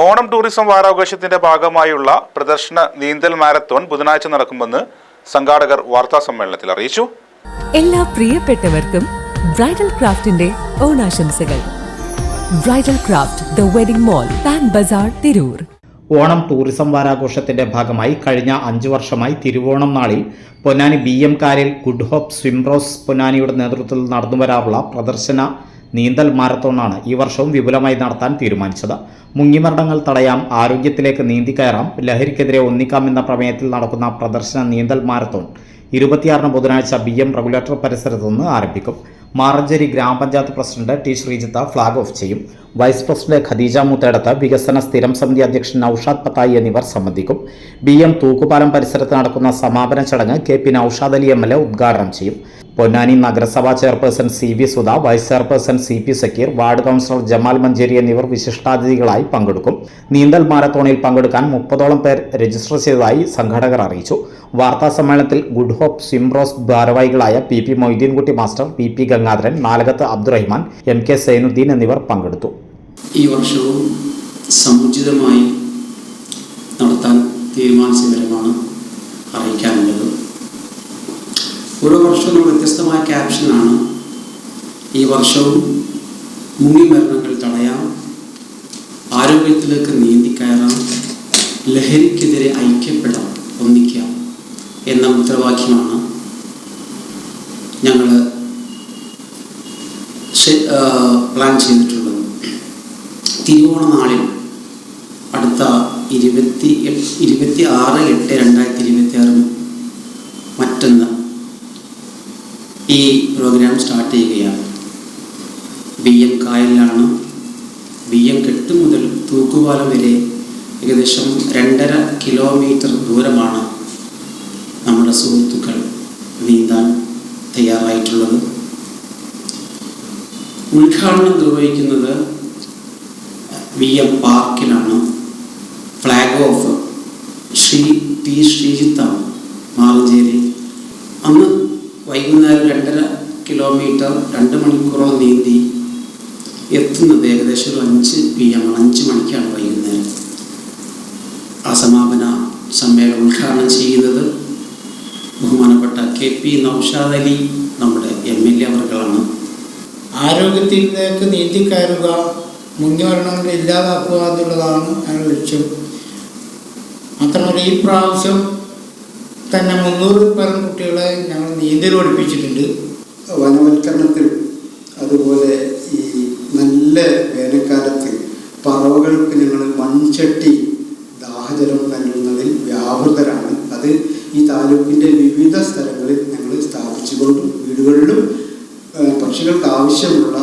Onam tourism വാരാഘോഷത്തിന്റെ ഭാഗമായുള്ള പ്രദർശന നീന്തൽ മാരത്തോൺ ബുധനാഴ്ച നടക്കുമെന്ന് സംഘാടകർ വാർത്താസമ്മേളനത്തിൽ അറിയിച്ചു. എല്ലാ പ്രിയപ്പെട്ടവർക്കും ബ്രൈഡൽ ക്രാഫ്റ്റിന്റെ ഓണാശംസകൾ. Bridal craft the wedding mall, Pan Bazar, Tirur. Onam tourism വാരാഘോഷത്തിന്റെ ഭാഗമായി കഴിഞ്ഞ 5 വർഷമായി തിരുവോണം നാളിൽ പൊന്നാനി BM കാരിൽ ഗുഡ് ഹോപ്പ് സ്വിംറോസ് പൊന്നാനിയുടെ നേതൃത്വത്തിൽ നടന്നുവരാറുള്ള പ്രദർശന നീന്തൽ മാരത്തോണാണ് ഈ വർഷവും വിപുലമായി നടത്താൻ തീരുമാനിച്ചത്. മുങ്ങിമരണങ്ങൾ തടയാം, ആരോഗ്യത്തിലേക്ക് നീന്തിക്കയറാം, ലഹരിക്കെതിരെ ഒന്നിക്കാം എന്ന പ്രമേയത്തിൽ നടക്കുന്ന പ്രദർശന നീന്തൽ മാരത്തോൺ 26 ബുധനാഴ്ച BM റെഗുലേറ്റർ പരിസരത്ത് നിന്ന് ആരംഭിക്കും. മാറഞ്ചേരി ഗ്രാമപഞ്ചായത്ത് president T. Sreejith flag off ചെയ്യും. വൈസ് പ്രസിഡന്റ് ഖദീജ മൂത്തേടത്ത്, വികസന സ്ഥിരം സമിതി അധ്യക്ഷൻ നൌഷാദ് പത്തായി എന്നിവർ സംബന്ധിക്കും. BM തൂക്കുപാലം പരിസരത്ത് നടക്കുന്ന സമാപന ചടങ്ങ് KP നൌഷാദ് അലി MLA ഉദ്ഘാടനം ചെയ്യും. പൊന്നാനി നഗരസഭാ chairperson CV Sudha, vice chairperson CP Zakir, ward councillor Jamal Manjeri എന്നിവർ വിശിഷ്ടാതിഥികളായി പങ്കെടുക്കും. നീന്തൽ മാരത്തോണിൽ പങ്കെടുക്കാൻ 30ഓളം പേർ രജിസ്റ്റർ ചെയ്തതായി സംഘാടകർ അറിയിച്ചു. വാർത്താ സമ്മേളനത്തിൽ ഗുഡ് ഹോപ്പ് സ്വിംറോസ് ഭാരവാഹികളായ PP Moideenkutty master, PP Gangadharan, Nalakath Abdurahiman, MK Zainuddin എന്നിവർ പങ്കെടുത്തു. ഈ വർഷവും സമുചിതമായി നടത്താൻ തീരുമാനിച്ച വിവരമാണ് അറിയിക്കാനുള്ളത്. ഓരോ വർഷവും വ്യത്യസ്തമായ ക്യാപ്ഷനാണ്. ഈ വർഷവും മുങ്ങിമരണങ്ങൾ തടയാം, ആരോഗ്യത്തിലേക്ക് നീന്തിക്കയറാം, ലഹരിക്കെതിരെ ഐക്യപ്പെടാം, ഒന്നിക്കാം എന്ന മുദ്രാവാക്യമാണ് ഞങ്ങൾ പ്ലാൻ ചെയ്തിട്ടുള്ളത്. തിരുവോണ നാളിൽ അടുത്ത 26/8/2026 മറ്റൊന്ന് ഈ പ്രോഗ്രാം സ്റ്റാർട്ട് ചെയ്യുകയാണ്. BM കായലിലാണ്. BM കെട്ട് മുതൽ തൂക്കുപാലം വരെ ഏകദേശം 2.5 കിലോമീറ്റർ ദൂരമാണ് നമ്മുടെ സുഹൃത്തുക്കൾ നീന്താൻ തയ്യാറായിട്ടുള്ളത്. ഉദ്ഘാടനം നിർവഹിക്കുന്നത് BM പാർക്കിലാണ്. Flag off Shri T. ശ്രീജിത്താണ്, മാറഞ്ചേരി. അന്ന് വൈകുന്നേരം 2.5 കിലോമീറ്റർ 2 മണിക്കൂറോളം നീന്തി എത്തുന്നത് ഏകദേശം ഒരു 5 PM 5 മണിക്കാണ് വൈകുന്നേരം. ആ സമാപന സമ്മേളനം ഉദ്ഘാടനം ചെയ്യുന്നത് ബഹുമാനപ്പെട്ട KP നൌഷാദ് അലി നമ്മുടെ MLA അവർകളാണ്. ആരോഗ്യത്തിലേക്ക് നീന്തിക്കയറുക, മുങ്ങിമരണങ്ങൾ ഇല്ലാതാക്കുക എന്നുള്ളതാണ് ഞങ്ങളുടെ ലക്ഷ്യം. മാത്രമല്ല ഈ പ്രാവശ്യം തന്നെ 300 പേരം കുട്ടികളെ ഞങ്ങൾ നീന്തൽ പഠിപ്പിച്ചിട്ടുണ്ട്. വനവൽക്കരണത്തിൽ അതുപോലെ ഈ നല്ല വേനൽക്കാലത്ത് പറവകൾക്ക് ഞങ്ങൾ മൺചട്ടി ദാഹജലം നൽകുന്നതിൽ വ്യാപൃതരാണ്. അത് ഈ താലൂക്കിൻ്റെ വിവിധ സ്ഥലങ്ങളിൽ ഞങ്ങൾ സ്ഥാപിച്ചുകൊണ്ടും വീടുകളിലും പക്ഷികൾക്ക് ആവശ്യമുള്ള